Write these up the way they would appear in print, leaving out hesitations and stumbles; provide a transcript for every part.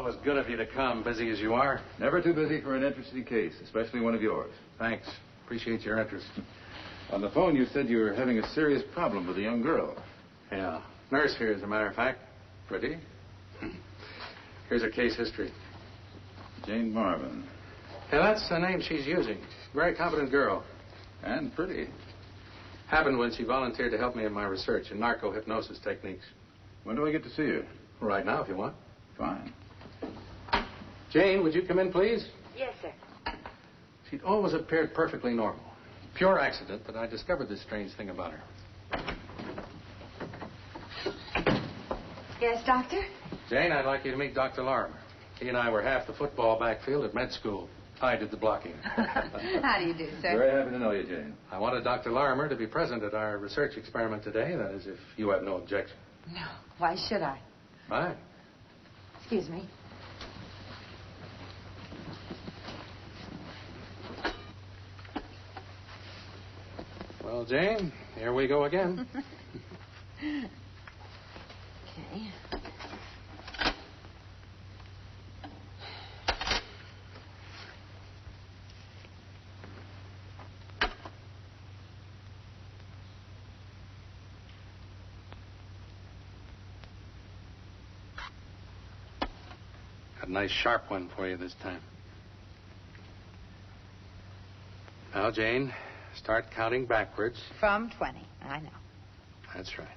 was good of you to come, busy as you are. Never too busy for an interesting case, especially one of yours. Thanks. Appreciate your interest. On the phone, you said you were having a serious problem with a young girl. Yeah. Nurse here, as a matter of fact. Pretty. Here's her case history. Jane Marvin. Yeah, that's the name she's using. Very competent girl. And pretty. Happened when she volunteered to help me in my research in narco-hypnosis techniques. When do I get to see her? Right now, if you want. Fine. Jane, would you come in, please? Yes, sir. She'd always appeared perfectly normal. Pure accident, but I discovered this strange thing about her. Yes, doctor? Jane, I'd like you to meet Dr. Larimer. He and I were half the football backfield at med school. I did the blocking. How do you do, sir? Very happy to know you, Jane. I wanted Dr. Larimer to be present at our research experiment today. That is, if you have no objection. No. Why should I? Fine. Excuse me. Well, Jane, here we go again. Okay. Got a nice sharp one for you this time. Now, Jane, start counting backwards. From 20. I know. That's right.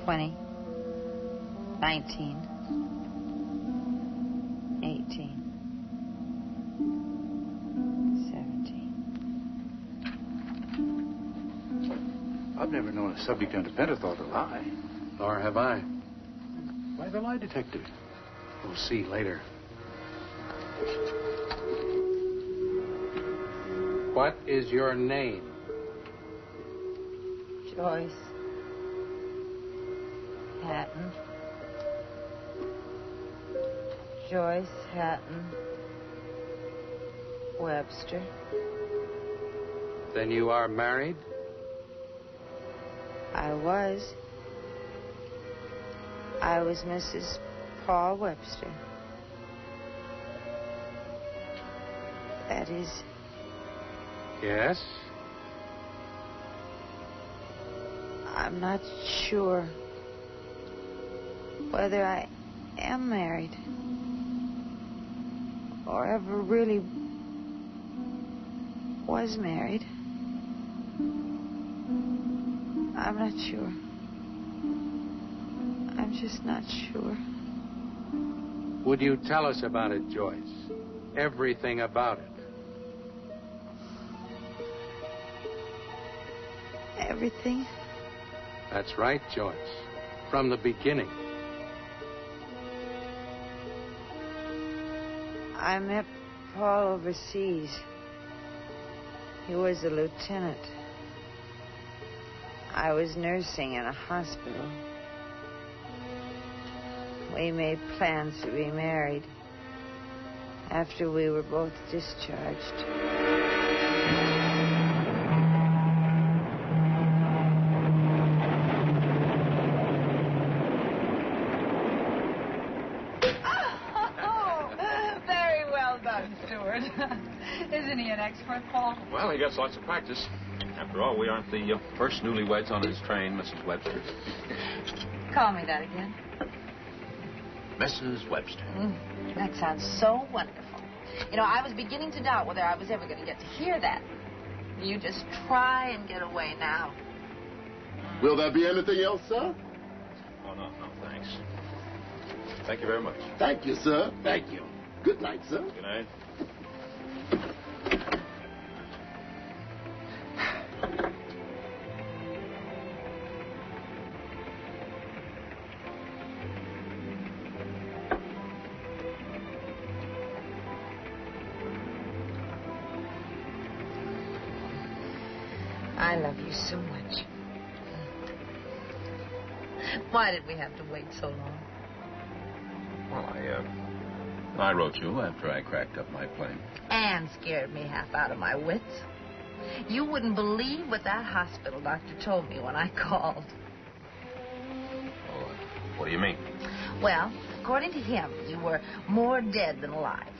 20. 19. 18. 17. I've never known a subject under pentothal to lie. Nor have I. Why the lie detector? We'll see later. What is your name? Joyce. Hatton. Joyce Hatton. Webster. Then you are married? I was Mrs. Paul Webster. That is, Yes. I'm not sure whether I am married or ever really was married. I'm not sure. I'm just not sure. Would you tell us about it, Joyce? Everything about it. Everything? That's right, Joyce. From the beginning. I met Paul overseas. He was a lieutenant. I was nursing in a hospital. We made plans to be married after we were both discharged. Isn't he an expert, Paul? Well, he gets lots of practice. After all, we aren't the first newlyweds on his train, Mrs. Webster. Call me that again. Mrs. Webster. That sounds so wonderful. You know, I was beginning to doubt whether I was ever going to get to hear that. You just try and get away now. Will there be anything else, sir? Oh, no, thanks. Thank you very much. Thank you, sir. Thank you. Good night, sir. Good night. I love you so much. Why did we have to wait so long? Well, I wrote you after I cracked up my plane. And scared me half out of my wits. You wouldn't believe what that hospital doctor told me when I called. Oh, What do you mean? Well, according to him, you were more dead than alive.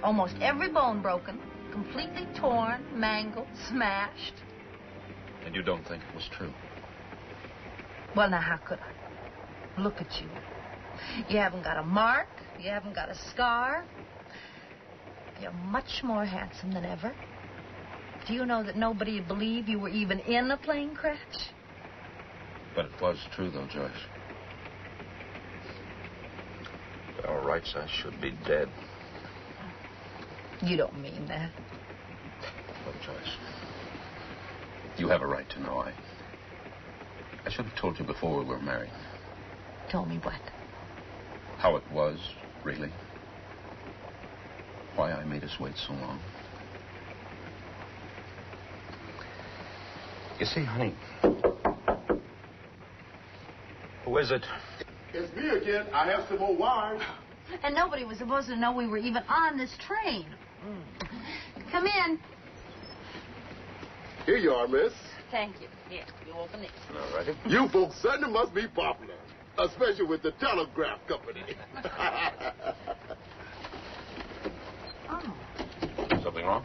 Almost every bone broken, completely torn, mangled, smashed. And you don't think it was true? Well, now, how could I? Look at you. You haven't got a mark. You haven't got a scar. You're much more handsome than ever. Do you know that nobody would believe you were even in a plane crash? But it was true, though, Joyce. By all rights, I should be dead. You don't mean that. Look, Joyce, you have a right to know. I should have told you before we were married. Told me what? How it was, really. Why I made us wait so long. You see, honey. Who is it? It's me again. I have some more wine. And nobody was supposed to know we were even on this train. Come in. Here you are, miss. Thank you. Here, you open it. All righty. You folks certainly must be popular, especially with the telegraph company. Oh. Something wrong?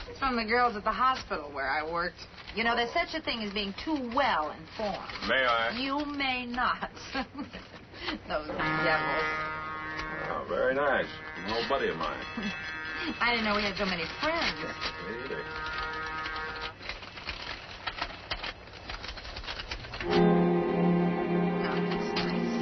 It's from the girls at the hospital where I worked. You know, there's such a thing as being too well informed. May I? You may not. Those devils. Oh, very nice. An old buddy of mine. I didn't know we had so many friends. Me either. Oh, that's nice.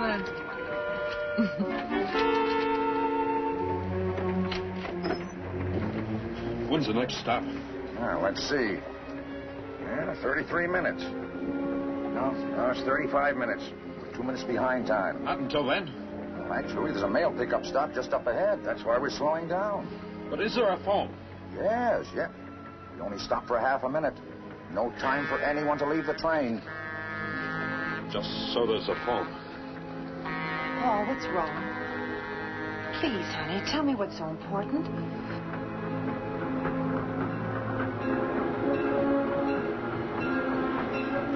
That's When's the next stop? Well, let's see. Yeah, 33 minutes. No, it's 35 minutes. We're 2 minutes behind time. Not until then. Well, actually, there's a mail pickup stop just up ahead. That's why we're slowing down. But is there a phone? Yes, yeah. We only stopped for half a minute. No time for anyone to leave the train. Just so there's a phone. Paul, what's wrong? Please, honey, tell me what's so important.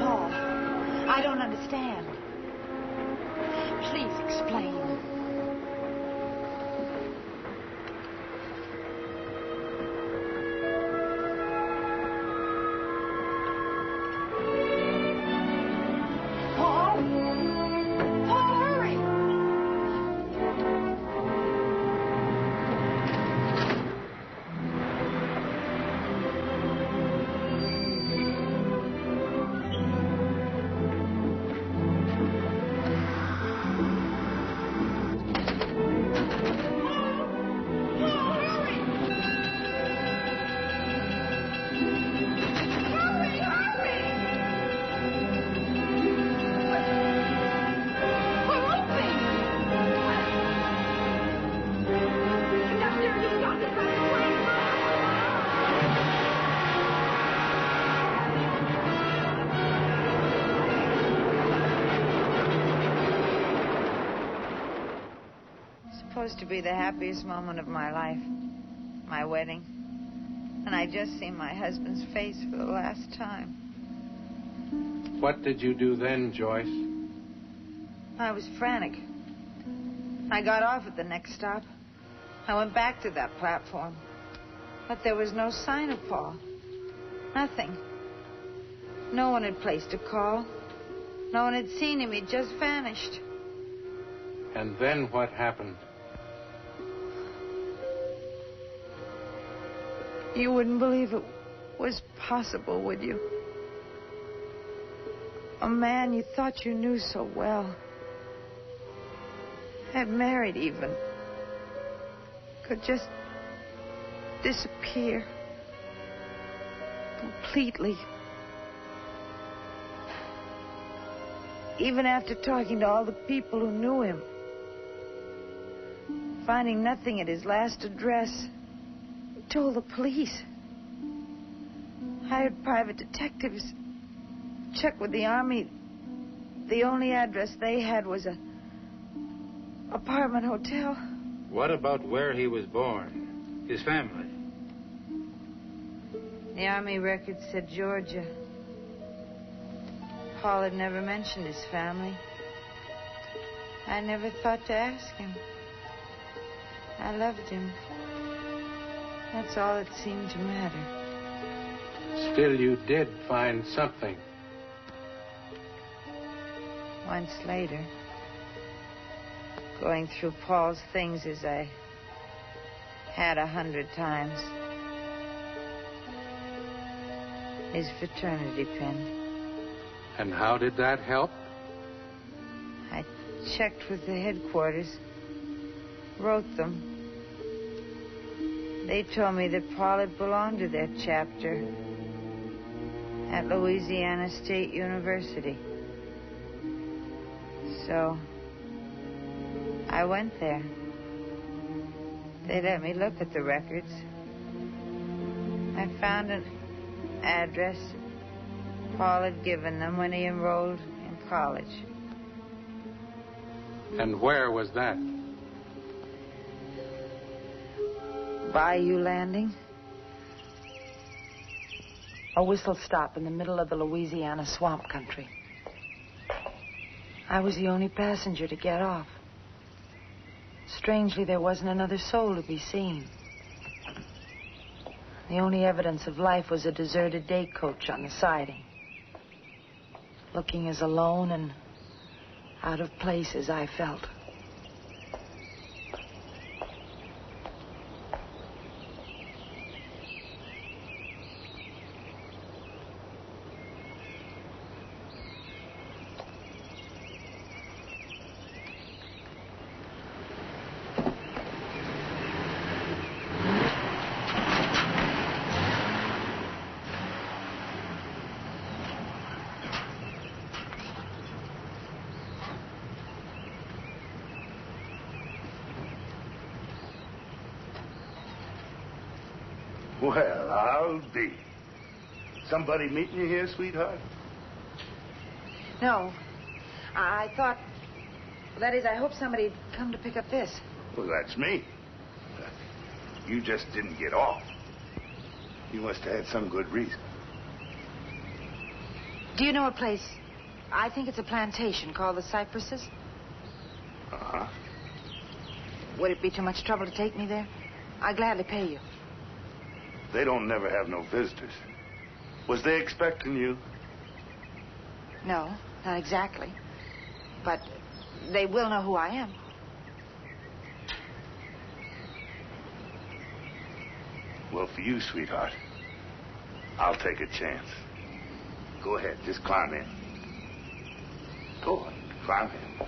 Paul, I don't understand. Please explain. Paul? Paul, hurry! Supposed to be the happiest moment of my life, my wedding. And I just seen my husband's face for the last time. What did you do then, Joyce? I was frantic. I got off at the next stop. I went back to that platform. But there was no sign of Paul. Nothing. No one had placed a call. No one had seen him. He'd just vanished. And then what happened? You wouldn't believe it was possible, would you? A man you thought you knew so well, had married even, could just disappear completely. Even after talking to all the people who knew him, finding nothing at his last address, he told the police. Hired private detectives, checked with the Army the only address they had was a apartment hotel. What about where he was born? His family? The Army record said Georgia. Paul had never mentioned his family. I never thought to ask him. I loved him. That's all that seemed to matter. Still, you did find something. Once later, going through Paul's things as I had 100 times. His fraternity pin. And how did that help? I checked with the headquarters, wrote them. They told me that Paul had belonged to their chapter at Louisiana State University. So I went there. They let me look at the records. I found an address Paul had given them when he enrolled in college. And where was that? Bayou Landing. A whistle stop in the middle of the Louisiana swamp country. I was the only passenger to get off. Strangely, there wasn't another soul to be seen. The only evidence of life was a deserted day coach on the siding. Looking as alone and out of place as I felt. Well, I'll be. Somebody meeting you here, sweetheart? No. I thought... That is, I hope somebody'd come to pick up this. Well, that's me. You just didn't get off. You must have had some good reason. Do you know a place? I think it's a plantation called the Cypresses. Uh-huh. Would it be too much trouble to take me there? I'd gladly pay you. They don't never have no visitors. Was they expecting you? No, not exactly. But they will know who I am. Well, for you, sweetheart, I'll take a chance. Go ahead, just climb in. Go on, climb in.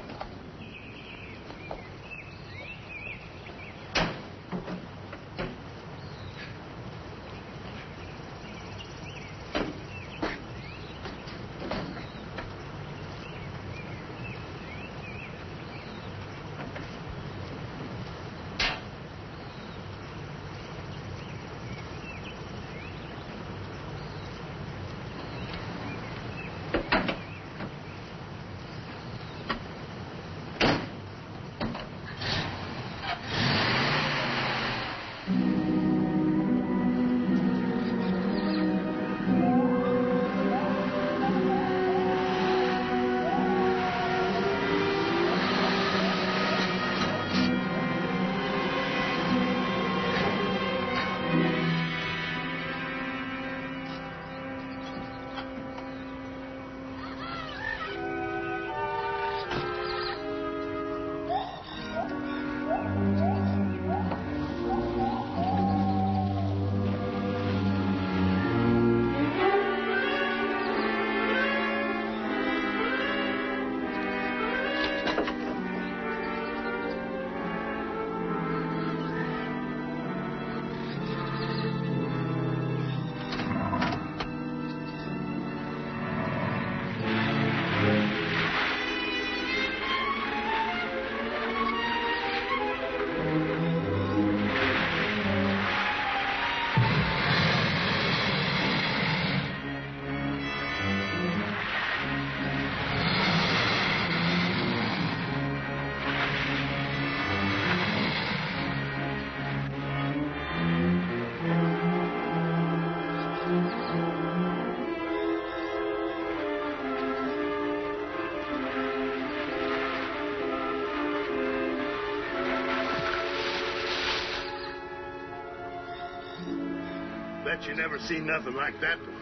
Bet you never seen nothing like that before.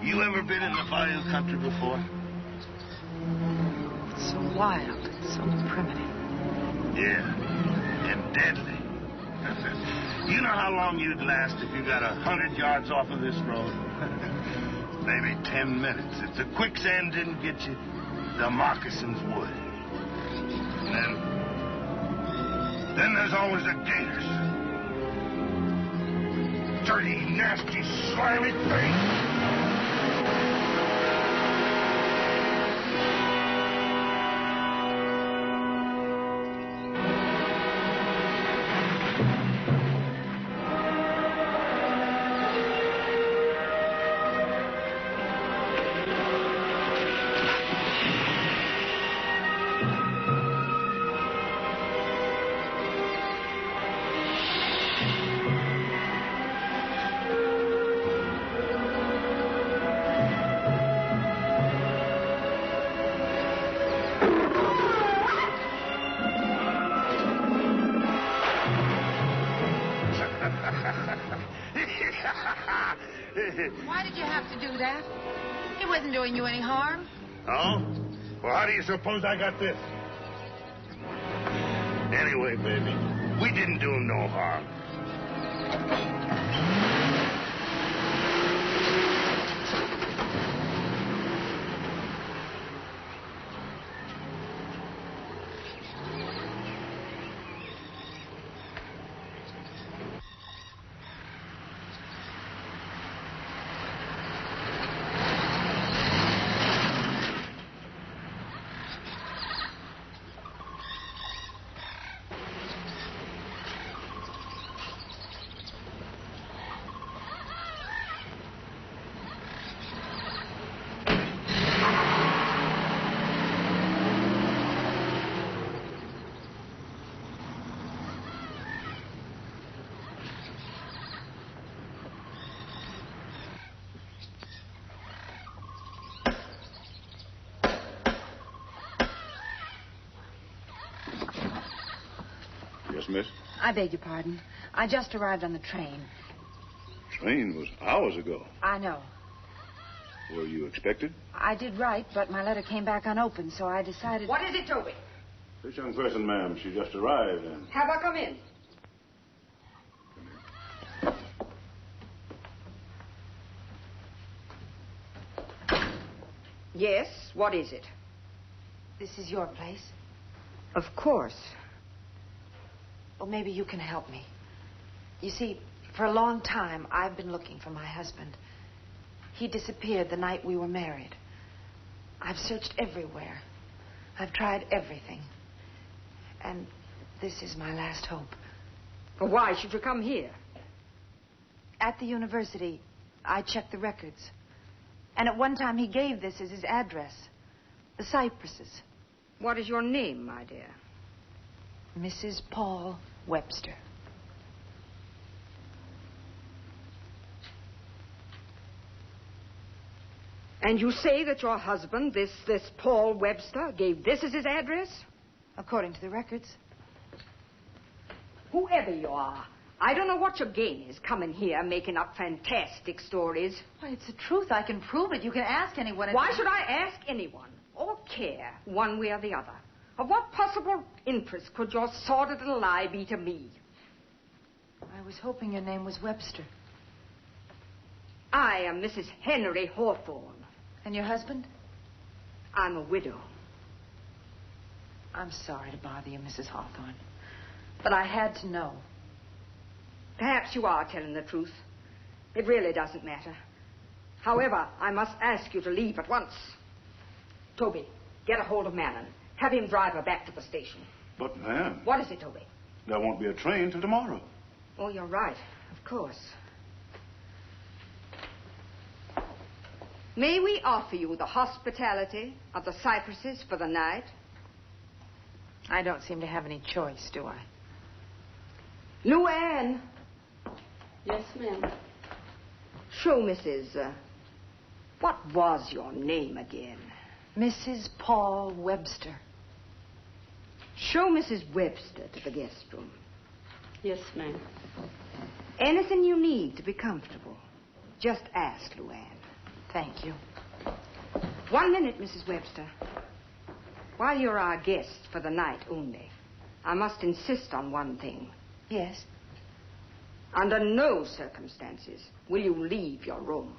You ever been in the bayou country before? It's so wild, so primitive. Yeah, and deadly. You know how long you'd last if you got 100 yards off of this road? Maybe 10 minutes. If the quicksand didn't get you, the moccasins would. And then there's always the gators. Dirty, nasty, slimy things. Why did you have to do that? He wasn't doing you any harm. Oh? Well, how do you suppose I got this? Anyway, baby, we didn't do him no harm. Yes, miss? I beg your pardon. I just arrived on the train. Train was hours ago. I know. Were you expected? I did write, but my letter came back unopened, so I decided... What is it, Toby? This young person, ma'am, she just arrived and... Have her come in. Yes, what is it? This is your place? Of course. Well, maybe you can help me. You see, for a long time, I've been looking for my husband. He disappeared the night we were married. I've searched everywhere. I've tried everything. And this is my last hope. Well, why should you come here? At the university, I checked the records. And at one time, he gave this as his address. The Cypresses. What is your name, my dear? Mrs. Paul Webster. And you say that your husband, this Paul Webster, gave this as his address? According to the records. Whoever you are, I don't know what your game is coming here making up fantastic stories. Why, it's the truth. I can prove it. You can ask anyone. Why should I ask anyone or care one way or the other? Of what possible interest could your sordid little lie be to me? I was hoping your name was Webster. I am Mrs. Henry Hawthorne. And your husband? I'm a widow. I'm sorry to bother you, Mrs. Hawthorne. But I had to know. Perhaps you are telling the truth. It really doesn't matter. However, I must ask you to leave at once. Toby, get a hold of Manon. Have him drive her back to the station. But, ma'am... What is it, Toby? There won't be a train till tomorrow. Oh, you're right. Of course. May we offer you the hospitality of the Cypresses for the night? I don't seem to have any choice, do I? Luann. Yes, ma'am. Show Mrs. What was your name again? Mrs. Paul Webster. Show Mrs. Webster to the guest room. Yes, ma'am. Anything you need to be comfortable, just ask Luann. Thank you. 1 minute, Mrs. Webster. While you're our guest for the night only, I must insist on one thing. Yes? Under no circumstances will you leave your room.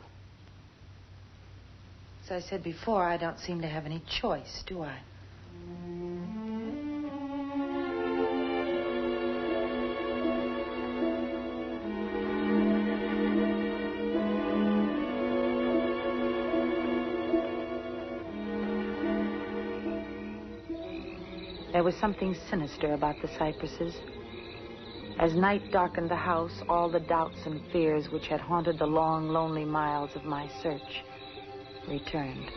As I said before, I don't seem to have any choice, do I? There was something sinister about the cypresses. As night darkened the house, all the doubts and fears which had haunted the long, lonely miles of my search returned.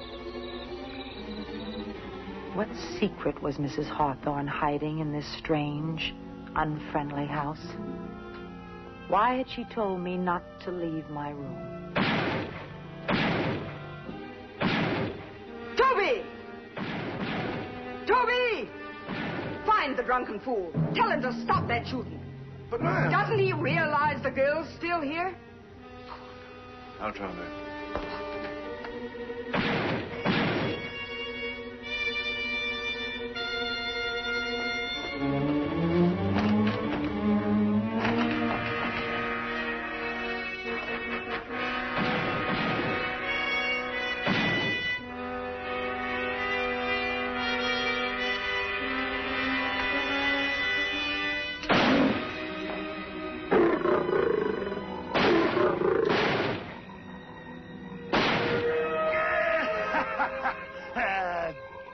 What secret was Mrs. Hawthorne hiding in this strange, unfriendly house? Why had she told me not to leave my room? Toby! Toby! Find the drunken fool. Tell him to stop that shooting. But, ma'am... Doesn't he realize the girl's still here? I'll try, ma'am.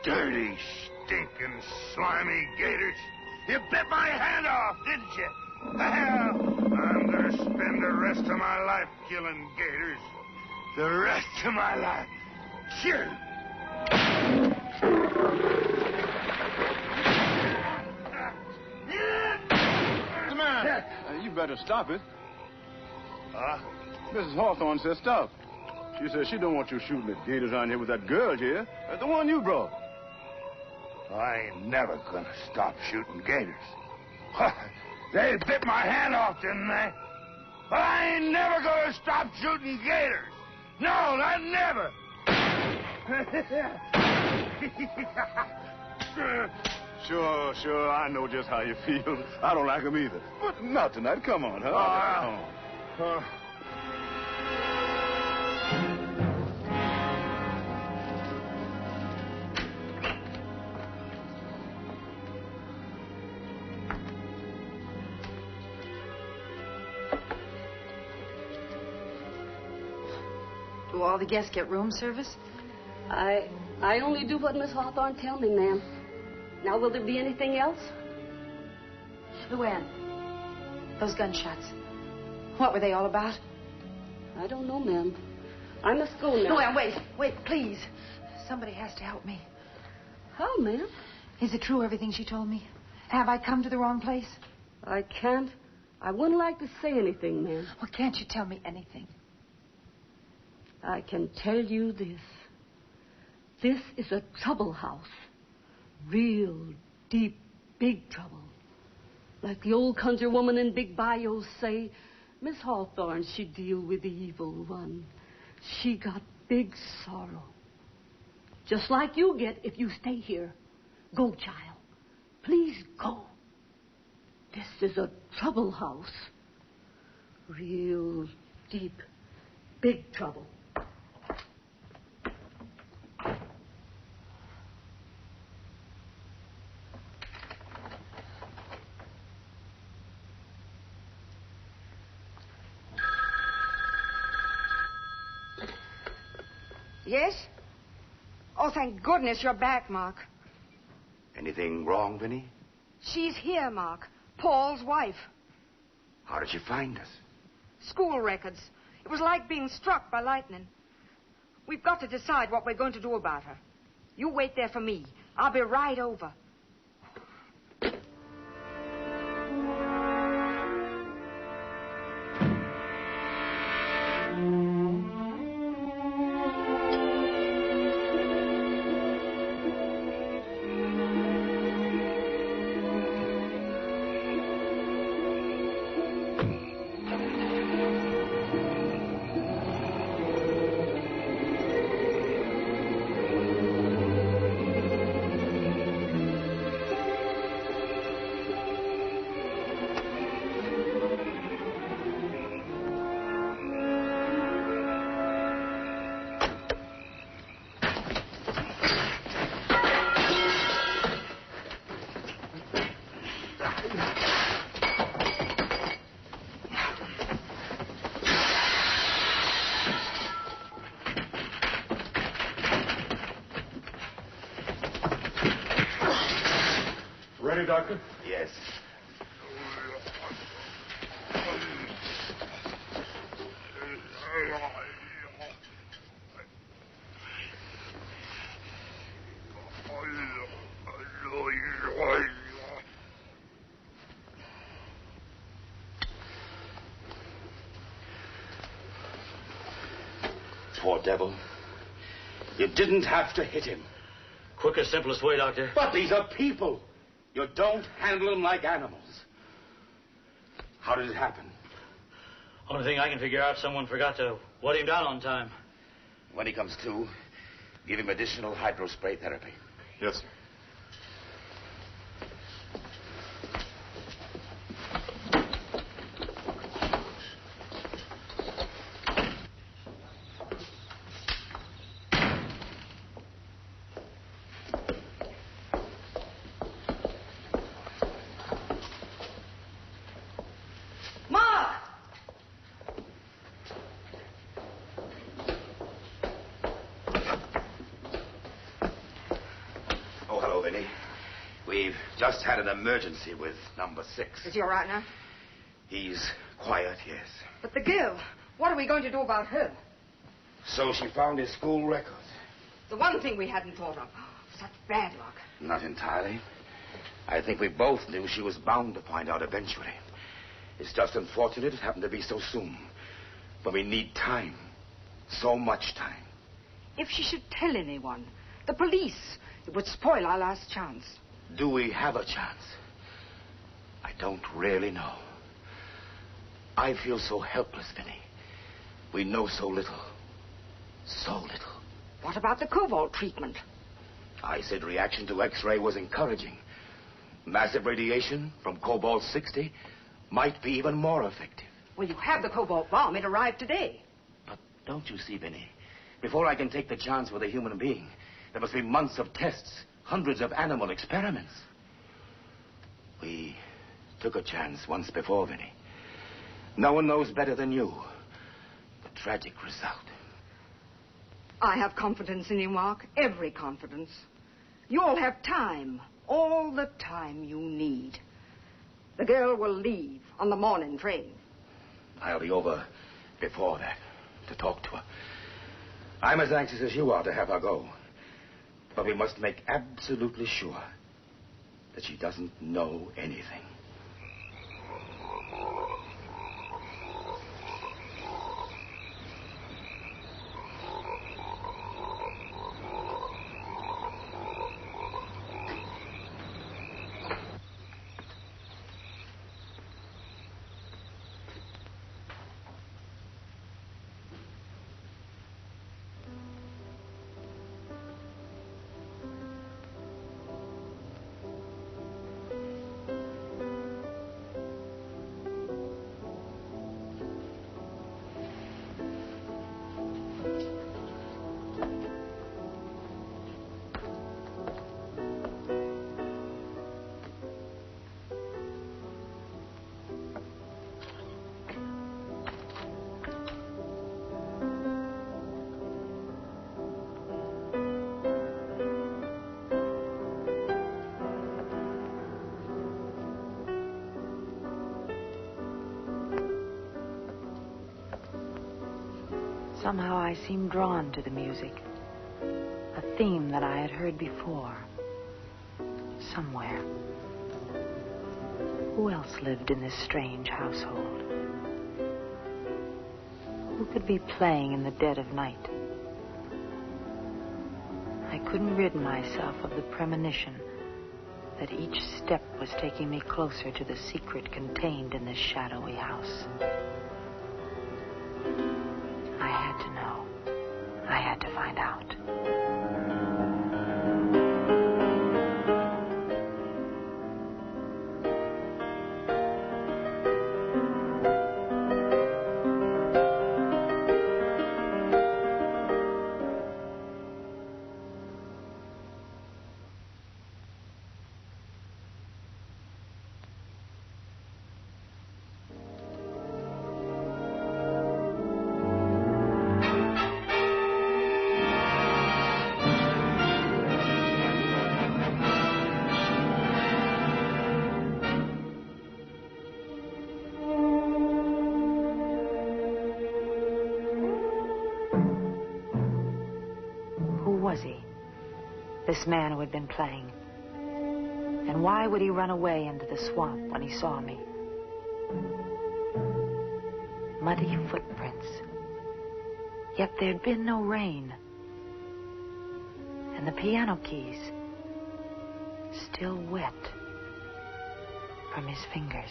Dirty, stinking, slimy gators. You bit my hand off, didn't you? Well, I'm gonna spend the rest of my life killing gators. The rest of my life. Sure. Come on. You better stop it. Huh? Mrs. Hawthorne said stop. She said she don't want you shooting at gators around here with that girl here. The one you brought. I ain't never gonna stop shooting gators. They bit my hand off, didn't they? But I ain't never gonna stop shooting gators. No, not never. Sure, I know just how you feel. I don't like them either. But not tonight. Come on, huh? Do all the guests get room service? I only do what Miss Hawthorne tell me, ma'am. Now, will there be anything else? Luann, those gunshots. What were they all about? I don't know, ma'am. I must go now. Luann, wait, please. Somebody has to help me. How, ma'am? Is it true, everything she told me? Have I come to the wrong place? I can't. I wouldn't like to say anything, ma'am. Well, can't you tell me anything? I can tell you this. This is a trouble house. Real, deep, big trouble. Like the old conjure woman in Big Bayous say, Miss Hawthorne, she deal with the evil one. She got big sorrow. Just like you get if you stay here. Go, child. Please go. This is a trouble house. Real, deep, big trouble. Yes? Oh, thank goodness you're back, Mark. Anything wrong, Vinny? She's here, Mark. Paul's wife. How did you find us? School records. It was like being struck by lightning. We've got to decide what we're going to do about her. You wait there for me. I'll be right over. ready, Doctor? Yes. Poor devil. You didn't have to hit him. Quickest, simplest way, Doctor. But these are people. You don't handle them like animals. How did it happen? Only thing I can figure out, someone forgot to wet him down on time. When he comes to, give him additional hydrospray therapy. Yes, sir. We've just had an emergency with number 6. Is he all right now? He's quiet, yes. But the girl, what are we going to do about her? So she found his school record. The one thing we hadn't thought of. Such bad luck. Not entirely. I think we both knew she was bound to find out eventually. It's just unfortunate it happened to be so soon. But we need time. So much time. If she should tell anyone, the police, it would spoil our last chance. Do we have a chance? I don't really know. I feel so helpless, Vinny. We know so little. So little. What about the cobalt treatment? I said reaction to X-ray was encouraging. Massive radiation from cobalt-60 might be even more effective. Well, you have the cobalt bomb. It arrived today. But don't you see, Vinny? Before I can take the chance with a human being, there must be months of tests, hundreds of animal experiments. We took a chance once before, Vinny. No one knows better than you the tragic result. I have confidence in you, Mark. Every confidence. You'll have time. All the time you need. The girl will leave on the morning train. I'll be over before that to talk to her. I'm as anxious as you are to have her go. But we must make absolutely sure that she doesn't know anything. Somehow I seemed drawn to the music. A theme that I had heard before. Somewhere. Who else lived in this strange household? Who could be playing in the dead of night? I couldn't rid myself of the premonition that each step was taking me closer to the secret contained in this shadowy house. I had to know. I had to find out. was he? This man who had been playing. And why would he run away into the swamp when he saw me? Muddy footprints. Yet there'd been no rain. And the piano keys, still wet from his fingers.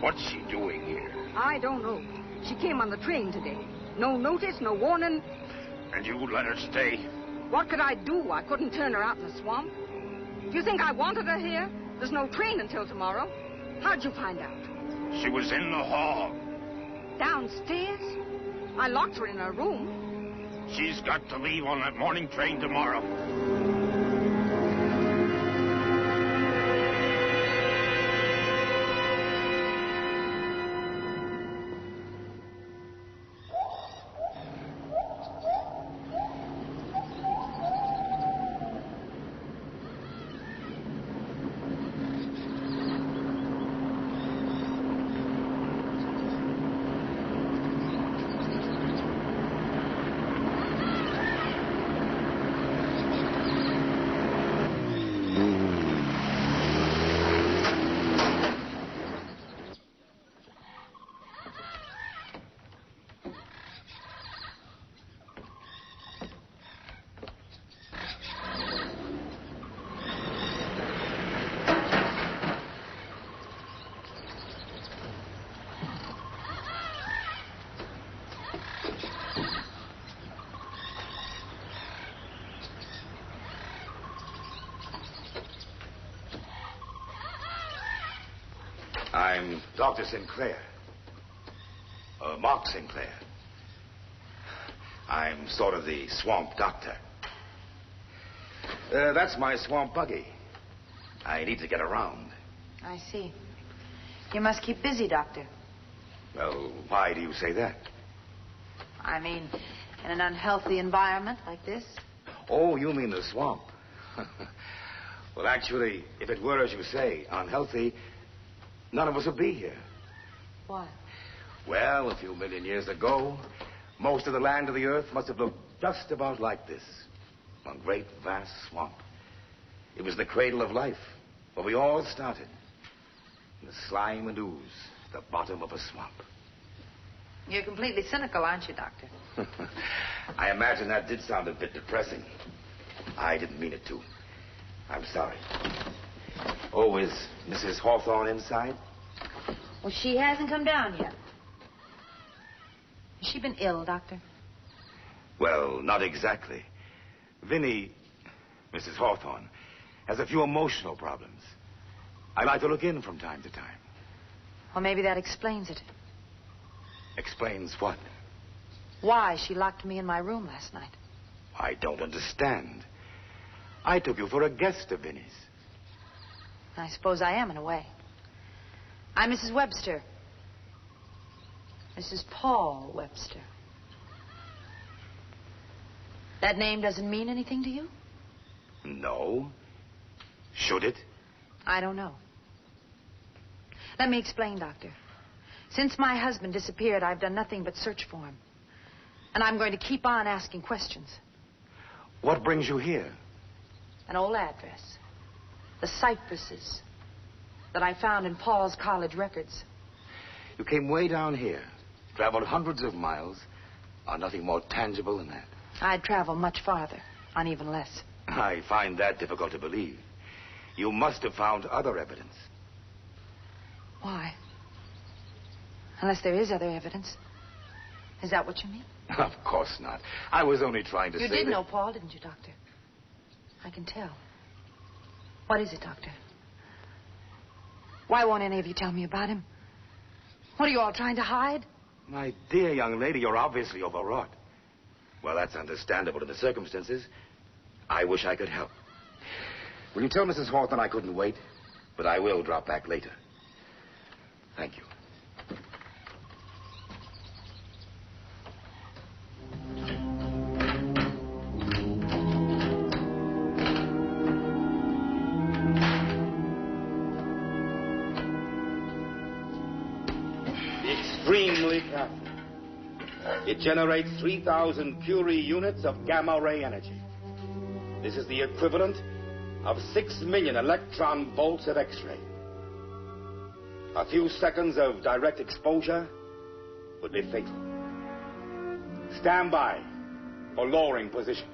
What's she doing here? I don't know. She came on the train today. No notice, no warning. And you let her stay? What could I do? I couldn't turn her out in the swamp. Do you think I wanted her here? There's no train until tomorrow. How'd you find out? She was in the hall. Downstairs? I locked her in her room. She's got to leave on that morning train tomorrow. I'm Dr. Sinclair. Mark Sinclair. I'm sort of the swamp doctor. That's my swamp buggy. I need to get around. I see. You must keep busy, Doctor. Well, why do you say that? I mean, in an unhealthy environment like this. Oh, you mean the swamp. Well, actually, if it were as you say, unhealthy, none of us would be here. Why? Well, a few million years ago, most of the land of the earth must have looked just about like this. A great, vast swamp. It was the cradle of life, where we all started. In the slime and ooze, the bottom of a swamp. You're completely cynical, aren't you, Doctor? I imagine that did sound a bit depressing. I didn't mean it to. I'm sorry. Oh, is Mrs. Hawthorne inside? Well, she hasn't come down yet. Has she been ill, Doctor? Well, not exactly. Vinny, Mrs. Hawthorne, has a few emotional problems. I like to look in from time to time. Well, maybe that explains it. Explains what? Why she locked me in my room last night. I don't understand. I took you for a guest of Vinny's. I suppose I am, in a way. I'm Mrs. Webster. Mrs. Paul Webster. That name doesn't mean anything to you? No. Should it? I don't know. Let me explain, Doctor. Since my husband disappeared, I've done nothing but search for him. And I'm going to keep on asking questions. What brings you here? An old address. The cypresses that I found in Paul's college records. You came way down here, traveled hundreds of miles, on nothing more tangible than that. I'd travel much farther, on even less. I find that difficult to believe. You must have found other evidence. Why? Unless there is other evidence. Is that what you mean? Of course not. I was only trying to say You did that... know Paul, didn't you, Doctor? I can tell. What is it, Doctor? Why won't any of you tell me about him? What are you all trying to hide? My dear young lady, you're obviously overwrought. Well, that's understandable in the circumstances. I wish I could help. Will you tell Mrs. Hawthorne I couldn't wait? But I will drop back later. Thank you. extremely careful. It generates 3,000 Curie units of gamma ray energy. This is the equivalent of 6 million electron volts of X-ray. A few seconds of direct exposure would be fatal. Stand by for lowering position.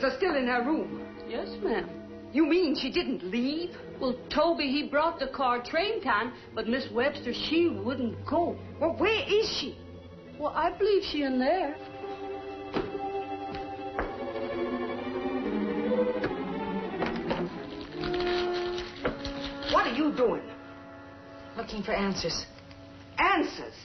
Are still in her room. Yes, ma'am. You mean she didn't leave? Well, Toby, he brought the car train time, but Miss Webster, she wouldn't go. Well, where is she? Well, I believe she in there. What are you doing? Looking for answers. Answers?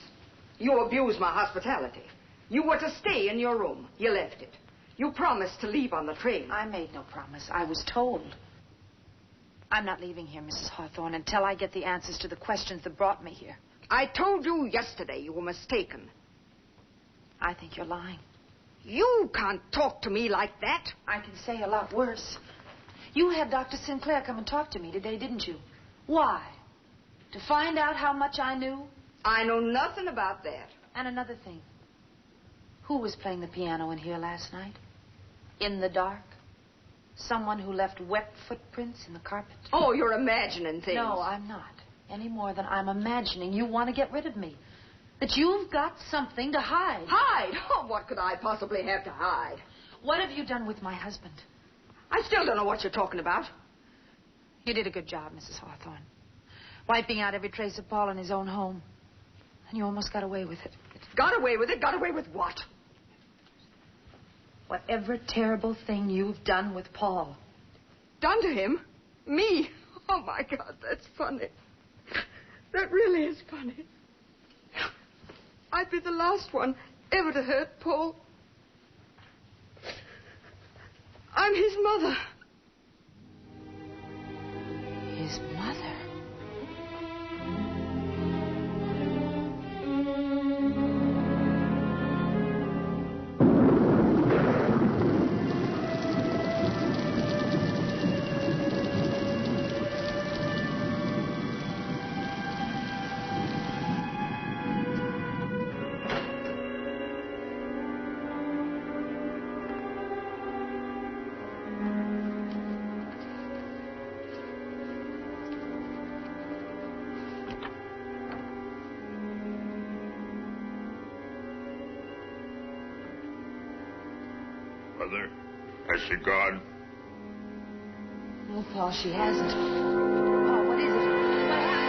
You abused my hospitality. You were to stay in your room. You left it. You promised to leave on the train. I made no promise. I was told. I'm not leaving here, Mrs. Hawthorne, until I get the answers to the questions that brought me here. I told you yesterday you were mistaken. I think you're lying. You can't talk to me like that. I can say a lot worse. You had Dr. Sinclair come and talk to me today, didn't you? Why? To find out how much I knew? I know nothing about that. And another thing. Who was playing the piano in here last night? In the dark? Someone who left wet footprints in the carpet? Oh, you're imagining things. No, I'm not. Any more than I'm imagining you want to get rid of me. That you've got something to hide. Hide? Oh, what could I possibly have to hide? What have you done with my husband? I still don't know what you're talking about. You did a good job, Mrs. Hawthorne. Wiping out every trace of Paul in his own home. And you almost got away with it. Got away with it? Got away with what? Whatever terrible thing you've done with Paul. Done to him? Me? Oh, my God, that's funny. That really is funny. I'd be the last one ever to hurt Paul. I'm his mother. His mother? Mother, has she gone? Oh, Paul, she hasn't. Oh, what is it? What happened?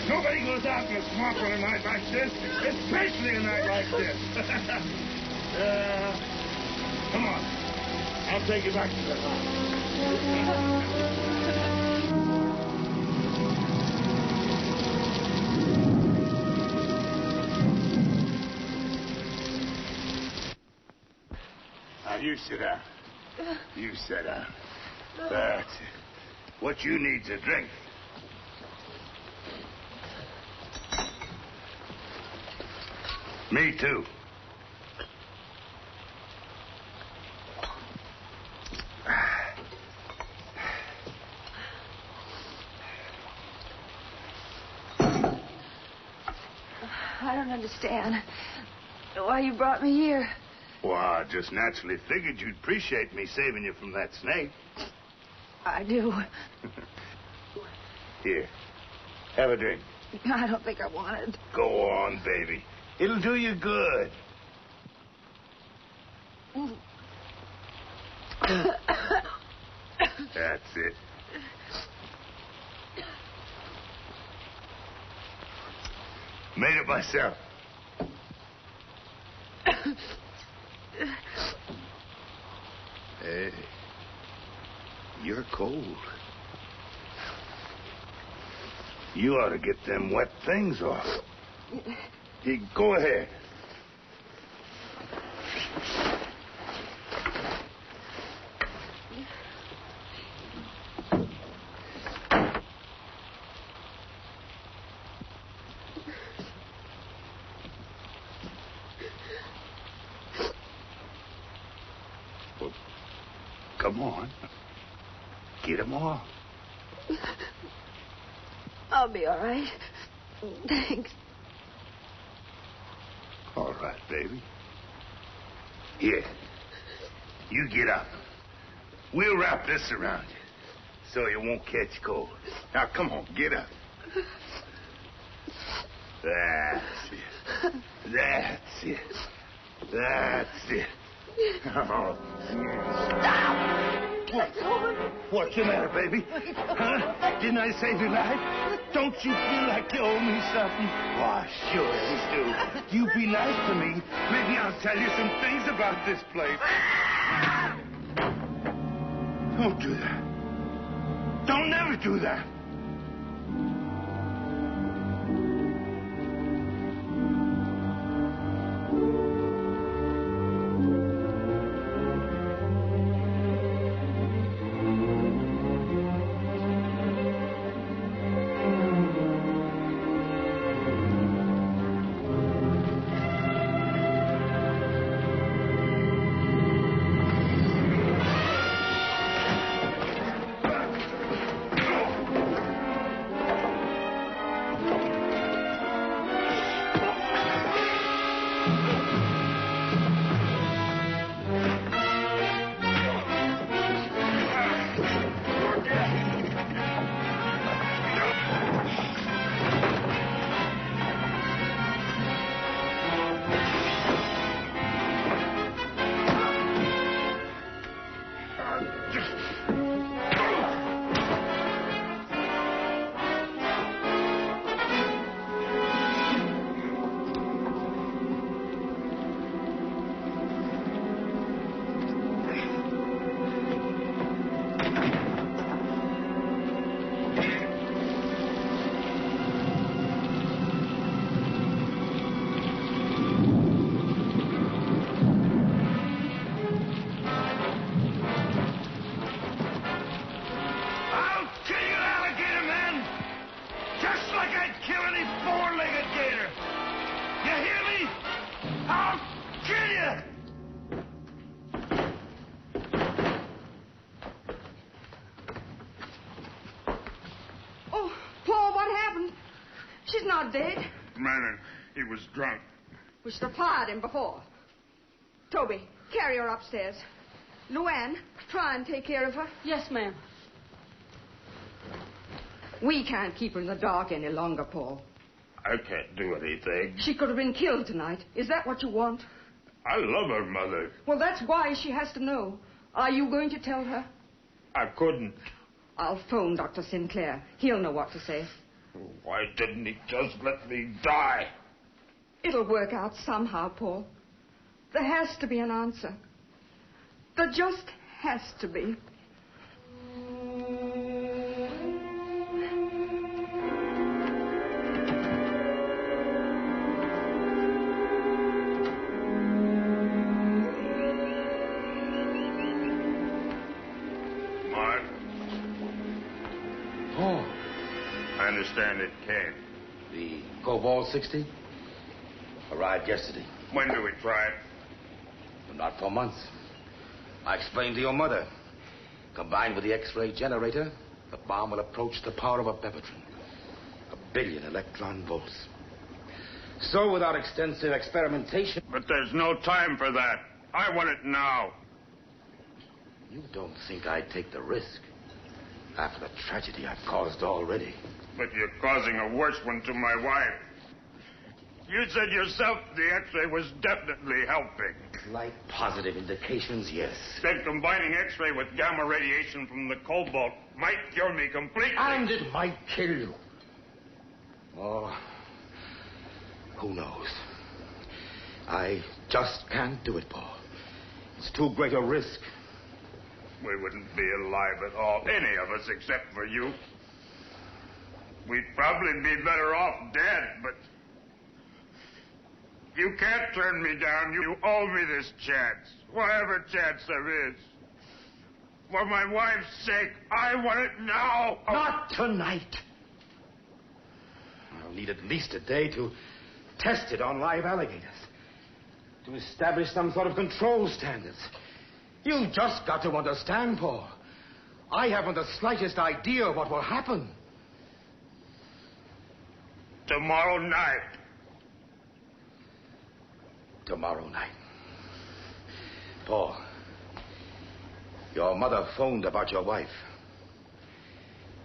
Nobody goes out in the swamp on a night like this, especially a night like this. Come on. I'll take you back to the house. Now, you sit down. You sit down. That's it. What you need's a drink. Me too. I don't understand why you brought me here. Well, I just naturally figured you'd appreciate me saving you from that snake. I do. Here, have a drink. I don't think I want it. Go on, baby. It'll do you good. That's it. Made it myself. Hey, you're cold. You ought to get them wet things off. Here, go ahead. Well, come on. Get them off. I'll be all right. Thanks. All right, baby. Here. You get up. We'll wrap this around you so you won't catch cold. Now, come on, get up. That's it. That's it. That's it. Oh. Stop! What's the matter, baby? Huh? Didn't I save your life? Don't you feel like you owe me something? Why, sure you do. You be nice to me. Maybe I'll tell you some things about this place. Don't do that. Don't never do that. She's not dead. Man, he was drunk. We should have fired him before. Toby, carry her upstairs. Luann, try and take care of her. Yes, ma'am. We can't keep her in the dark any longer, Paul. I can't do anything. She could have been killed tonight. Is that what you want? I love her, Mother. Well, that's why she has to know. Are you going to tell her? I couldn't. I'll phone Dr. Sinclair. He'll know what to say. Why didn't he just let me die? It'll work out somehow, Paul. There has to be an answer. There just has to be. Mark, Oh, I understand it came. the Cobalt 60 arrived yesterday. When do we try it? Not for months. I explained to your mother. Combined with the X-ray generator, the bomb will approach the power of a bevotron. 1 billion electron volts. So, without extensive experimentation... But there's no time for that. I want it now. You don't think I'd take the risk after the tragedy I've caused already. But you're causing a worse one to my wife. You said yourself the X-ray was definitely helping. Slight positive indications, yes. Then combining X-ray with gamma radiation from the cobalt might kill me completely. And it might kill you. Oh, who knows? I just can't do it, Paul. It's too great a risk. We wouldn't be alive at all, any of us except for you. We'd probably be better off dead, but... You can't turn me down. You owe me this chance. Whatever chance there is. For my wife's sake, I want it now. Not tonight. I'll need at least a day to test it on live alligators. To establish some sort of control standards. You've just got to understand, Paul. I haven't the slightest idea of what will happen. Tomorrow night. Tomorrow night. Paul, your mother phoned about your wife.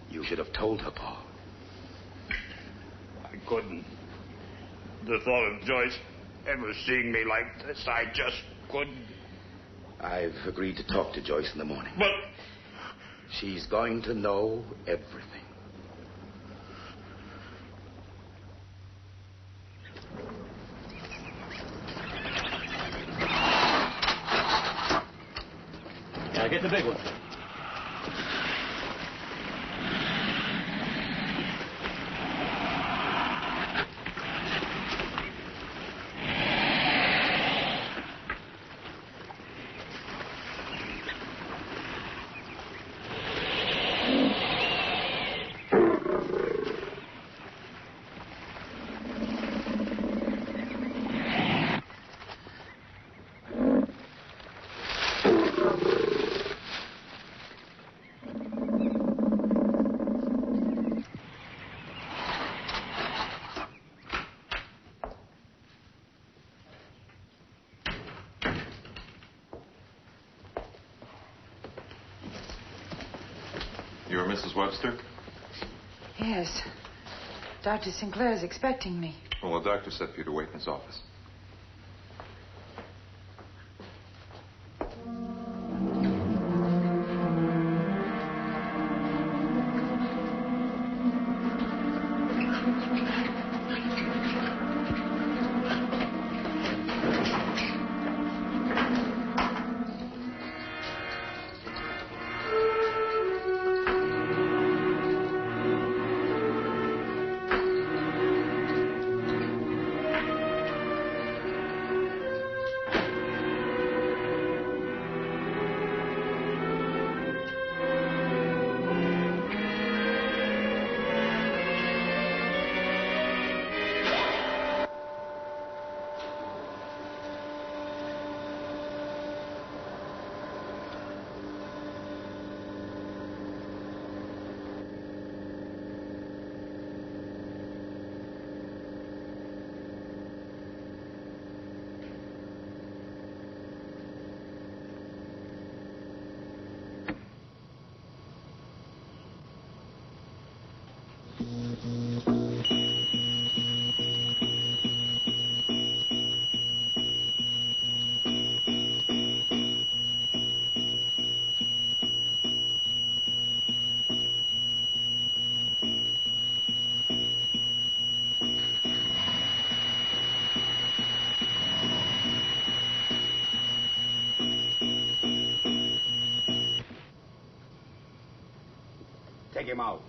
You should have told her, Paul. I couldn't. The thought of Joyce ever seeing me like this, I just couldn't. I've agreed to talk to Joyce in the morning. But... She's going to know everything. Yeah, get the big one. You're Mrs. Webster? Yes. Dr. Sinclair is expecting me. Well, the doctor said for you to wait in his office. Take him out.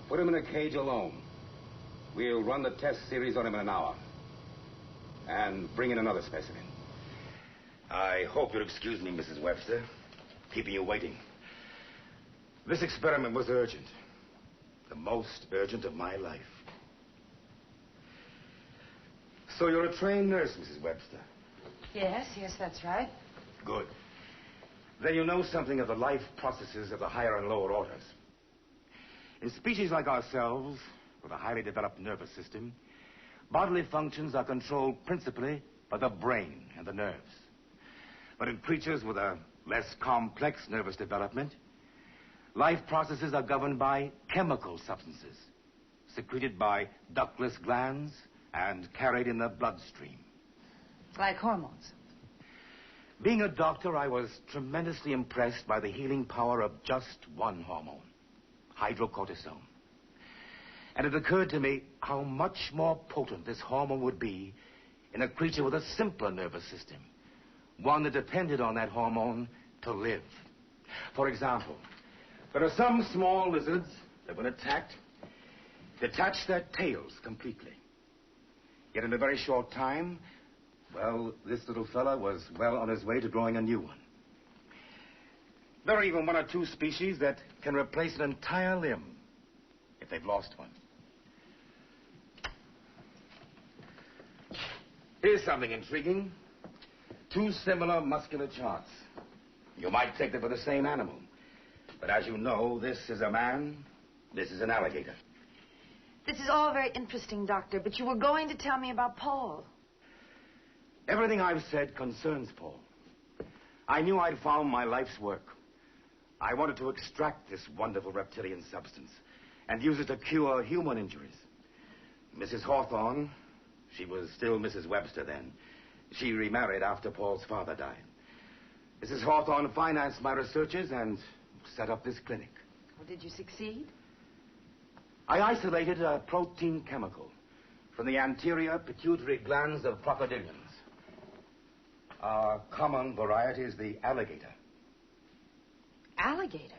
Put him in a cage alone. We'll run the test series on him in an hour. And bring in another specimen. I hope you'll excuse me, Mrs. Webster, keeping you waiting. This experiment was urgent. The most urgent of my life. So you're a trained nurse, Mrs. Webster? Yes, that's right. Good. Then you know something of the life processes of the higher and lower orders. In species like ourselves, with a highly developed nervous system, bodily functions are controlled principally by the brain and the nerves. But in creatures with a less complex nervous development, life processes are governed by chemical substances, secreted by ductless glands and carried in the bloodstream. Like hormones. Being a doctor, I was tremendously impressed by the healing power of just one hormone, hydrocortisone. And it occurred to me how much more potent this hormone would be in a creature with a simpler nervous system, one that depended on that hormone to live. For example, there are some small lizards that, when attacked, detach their tails completely. Yet in a very short time, well, this little fella was well on his way to growing a new one. There are even one or two species that can replace an entire limb if they've lost one. Here's something intriguing. Two similar muscular charts. You might take them for the same animal. But as you know, this is a man, this is an alligator. This is all very interesting, Doctor, but you were going to tell me about Paul. Everything I've said concerns Paul. I knew I'd found my life's work. I wanted to extract this wonderful reptilian substance and use it to cure human injuries. Mrs. Hawthorne, she was still Mrs. Webster then. She remarried after Paul's father died. Mrs. Hawthorne financed my researches and set up this clinic. Well, did you succeed? I isolated a protein chemical from the anterior pituitary glands of crocodilians. Our common variety is the alligator. Alligator?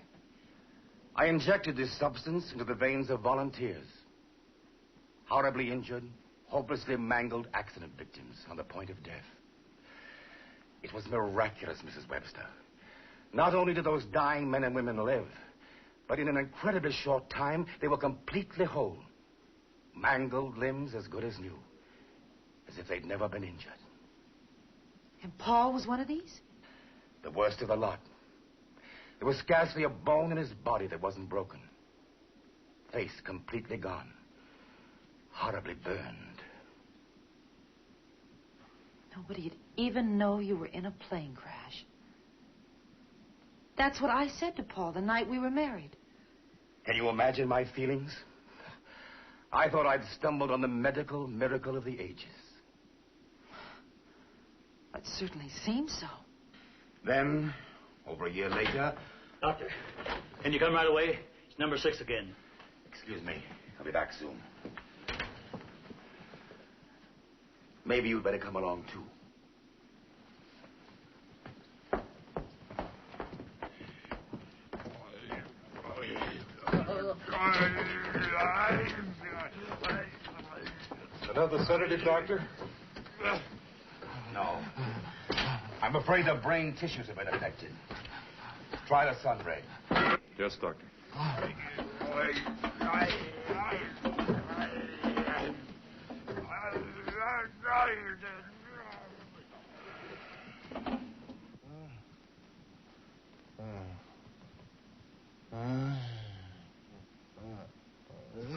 I injected this substance into the veins of volunteers. Horribly injured, hopelessly mangled accident victims on the point of death. It was miraculous, Mrs. Webster. Not only did those dying men and women live, but in an incredibly short time, they were completely whole. Mangled limbs as good as new. As if they'd never been injured. And Paul was one of these? The worst of the lot. There was scarcely a bone in his body that wasn't broken. Face completely gone. Horribly burned. Nobody'd even know you were in a plane crash. That's what I said to Paul the night we were married. Can you imagine my feelings? I thought I'd stumbled on the medical miracle of the ages. It certainly seems so. Then, over a year later... Doctor, can you come right away? It's number 6 again. Excuse me. I'll be back soon. Maybe you'd better come along, too. Another sedative, Doctor? No. I'm afraid the brain tissues have been affected. Try the sun ray. Yes, Doctor.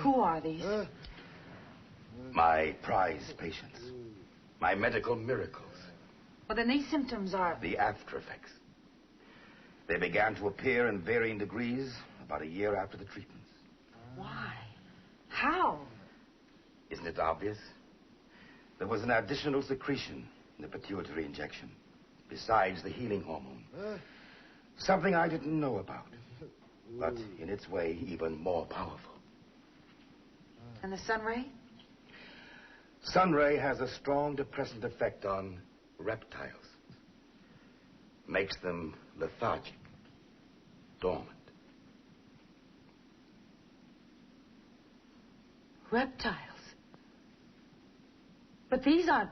Who are these? My prize patients. My medical miracles. Well, then these symptoms are... The after effects. They began to appear in varying degrees about a year after the treatments. Why? How? Isn't it obvious? There was an additional secretion in the pituitary injection, besides the healing hormone. Something I didn't know about, but in its way, even more powerful. And the sun ray? Sun ray has a strong depressant effect on reptiles. Makes them lethargic, dormant. Reptiles. But these aren't...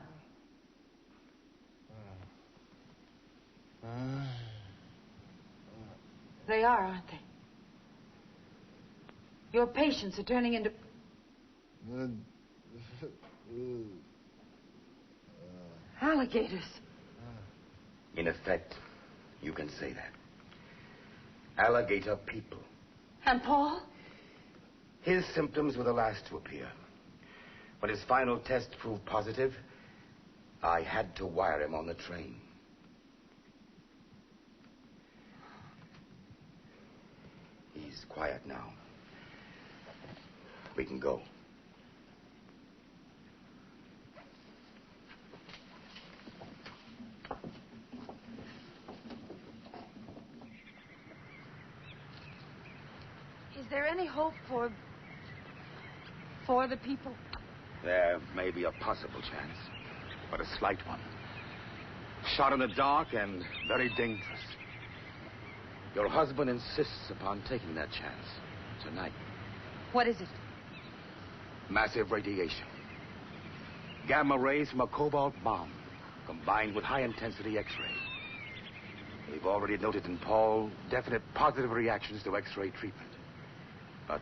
They are, aren't they? Your patients are turning into... alligators. In effect, you can say that. Alligator people. And Paul? His symptoms were the last to appear. When his final test proved positive, I had to wire him on the train. He's quiet now. We can go. Is there any hope for the people? There may be a possible chance, but a slight one. Shot in the dark and very dangerous. Your husband insists upon taking that chance tonight. What is it? Massive radiation. Gamma rays from a cobalt bomb, combined with high-intensity X-ray. We've already noted in Paul definite positive reactions to X-ray treatment. But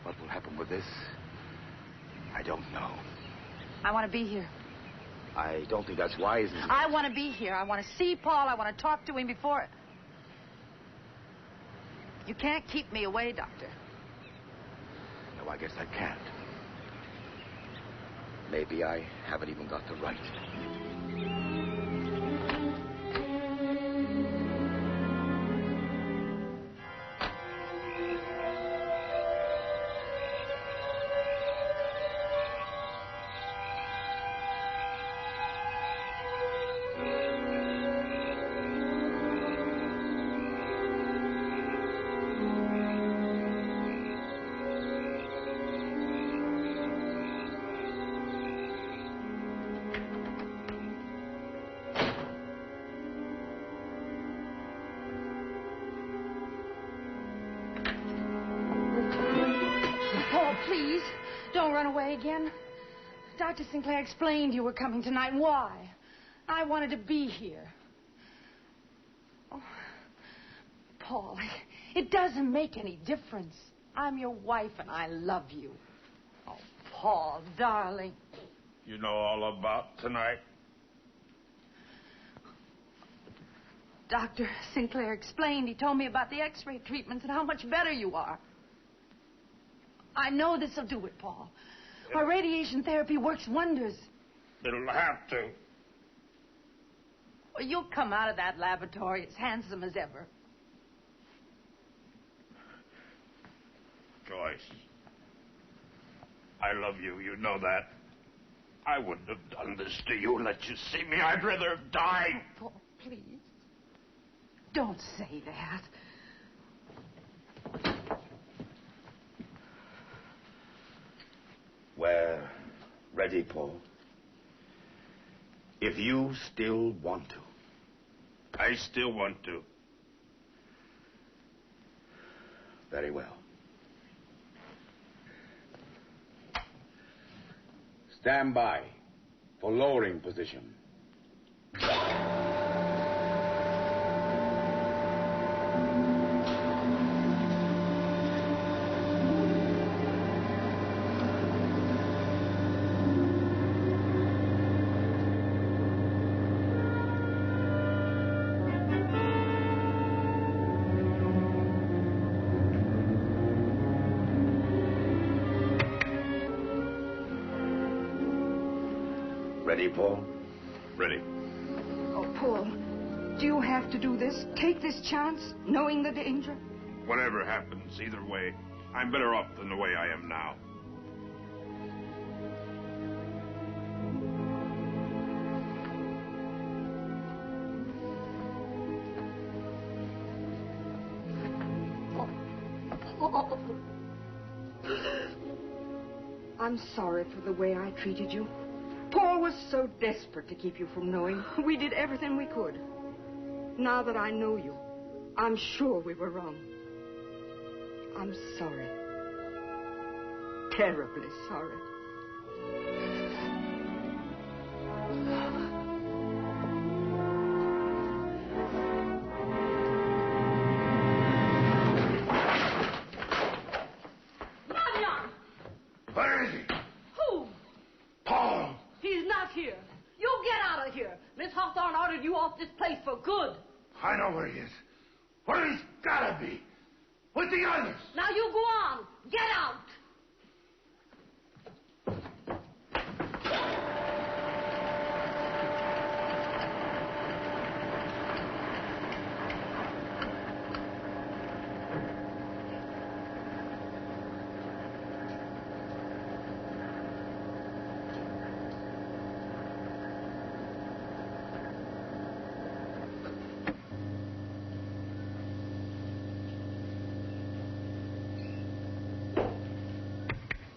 what will happen with this, I don't know. I want to be here. I don't think that's wise. I want to be here. I want to see Paul. I want to talk to him before... You can't keep me away, Doctor. No, I guess I can't. Maybe I haven't even got the right. Please, don't run away again. Dr. Sinclair explained you were coming tonight. Why? I wanted to be here. Oh, Paul, it doesn't make any difference. I'm your wife and I love you. Oh, Paul, darling. You know all about tonight? Dr. Sinclair explained. He told me about the X-ray treatments and how much better you are. I know this will do it, Paul. Our radiation therapy works wonders. It'll have to. Well, you'll come out of that laboratory as handsome as ever. Joyce, I love you. You know that. I wouldn't have done this to you and let you see me. I'd rather have died. Oh, Paul, please. Don't say that. We're ready, Paul. If you still want to. I still want to. Very well. Stand by for lowering position. Ready, Paul? Ready. Oh, Paul, do you have to do this? Take this chance, knowing the danger? Whatever happens, either way, I'm better off than the way I am now. I'm sorry for the way I treated you. Paul was so desperate to keep you from knowing. We did everything we could. Now that I know you, I'm sure we were wrong. I'm sorry. terribly sorry. Where is he? Who? Paul! He's not here. You get out of here. Miss Hawthorne ordered you off this place for good. I know where he is. Where he's gotta be. With the others. Now you go on. Get out.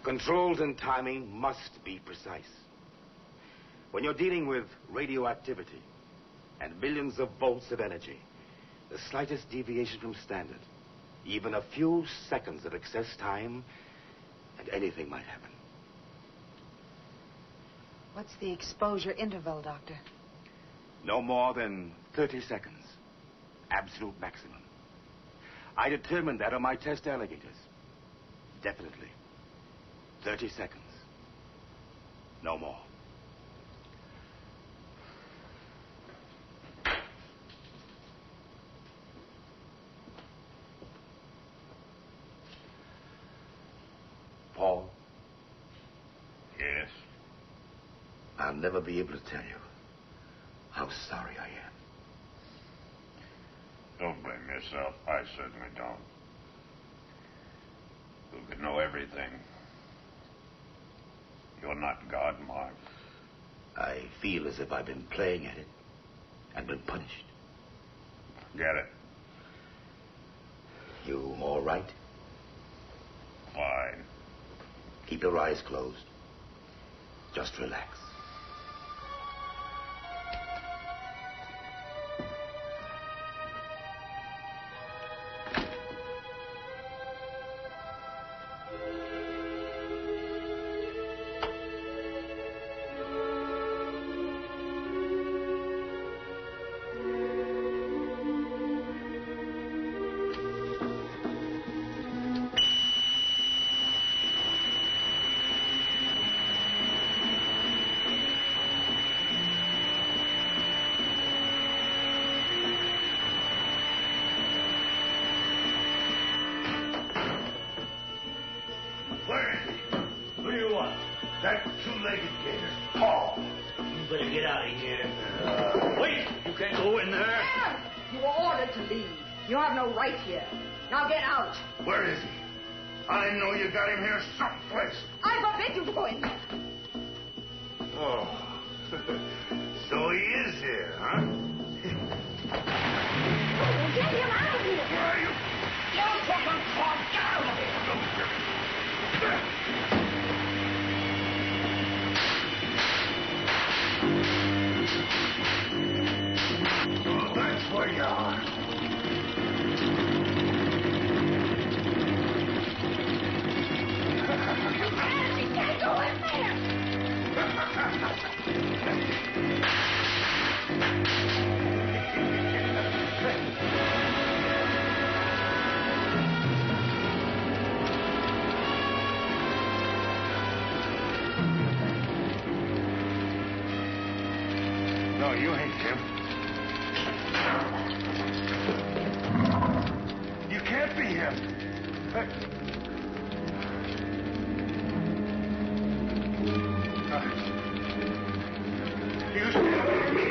Controls and timing must be precise. When you're dealing with radioactivity and millions of volts of energy, the slightest deviation from standard, even a few seconds of excess time, and anything might happen. What's the exposure interval, Doctor? No more than 30 seconds. Absolute maximum. I determined that on my test alligators. Definitely. 30 seconds. No more. Paul? Yes? I'll never be able to tell you how sorry I am. Don't blame yourself. I certainly don't. Who could know everything? You're not God, Mark. I feel as if I've been playing at it and been punished. Get it? You all right? Fine. Keep your eyes closed. Just relax. Where is he? Who do you want? That two-legged gator, Paul. You better get out of here. Wait! You can't go in there. You were ordered to leave. You have no right here. Now get out. Where is he? I know you got him here someplace. I forbid you to go in there. Oh. So he is here, huh? Get him out of here. Where are you? You fucking Paul, get out of here. Oh, that's where you are. You can't go in there. No, you ain't him. You can't be him. You scared me,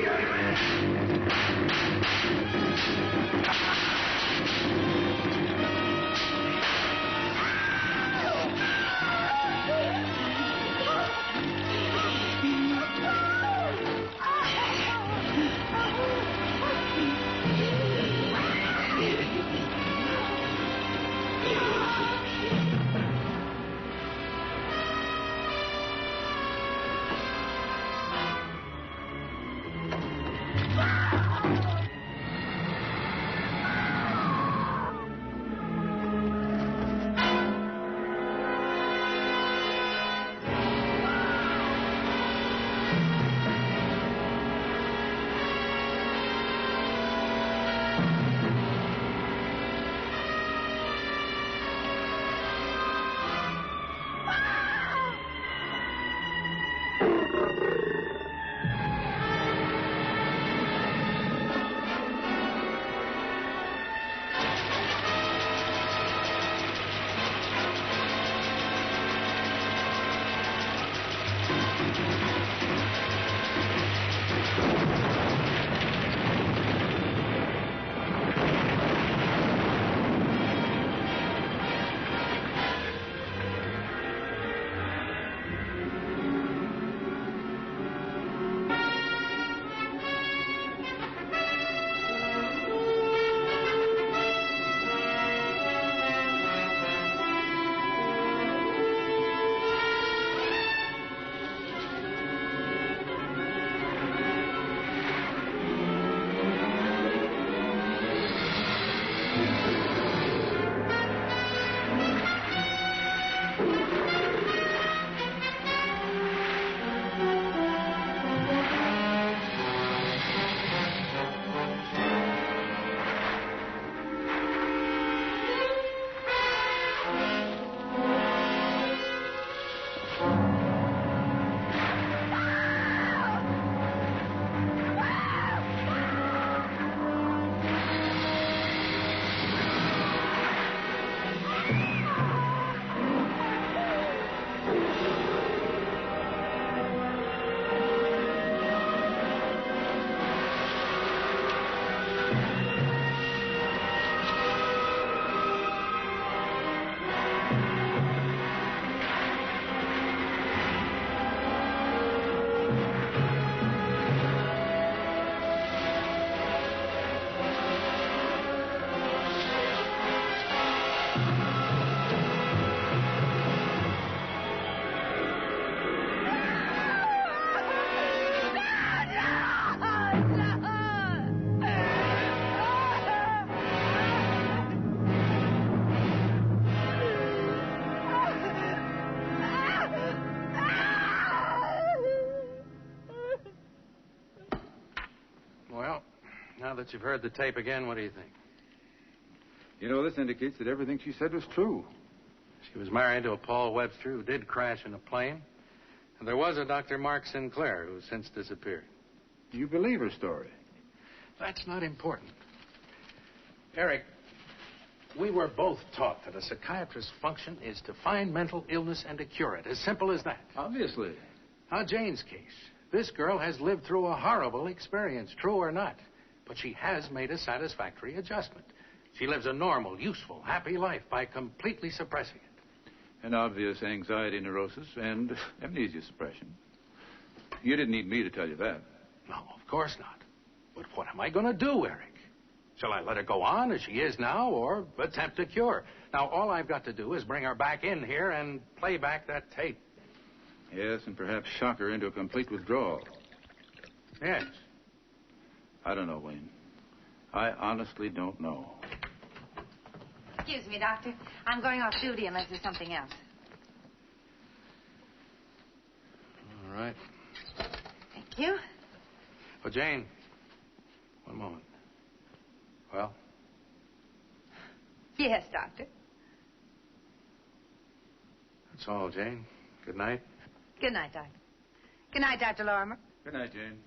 Now that you've heard the tape again, what do you think? You know, this indicates that everything she said was true. She was married to a Paul Webster who did crash in a plane. And there was a Dr. Mark Sinclair who has since disappeared. Do you believe her story? That's not important. Eric, we were both taught that a psychiatrist's function is to find mental illness and to cure it. As simple as that. Obviously. Now, Jane's case. This girl has lived through a horrible experience, true or not. But she has made a satisfactory adjustment. She lives a normal, useful, happy life by completely suppressing it. An obvious anxiety neurosis and amnesia suppression. You didn't need me to tell you that. No, of course not. But what am I going to do, Eric? Shall I let her go on as she is now or attempt a cure? Now, all I've got to do is bring her back in here and play back that tape. Yes, and perhaps shock her into a complete withdrawal. Yes. I don't know, Wayne. I honestly don't know. Excuse me, Doctor. I'm going off duty unless there's something else. All right. Thank you. Oh, Jane, one moment. Well? Yes, Doctor. That's all, Jane. Good night. Good night, Doctor. Good night, Dr. Lorimer. Good night, Jane.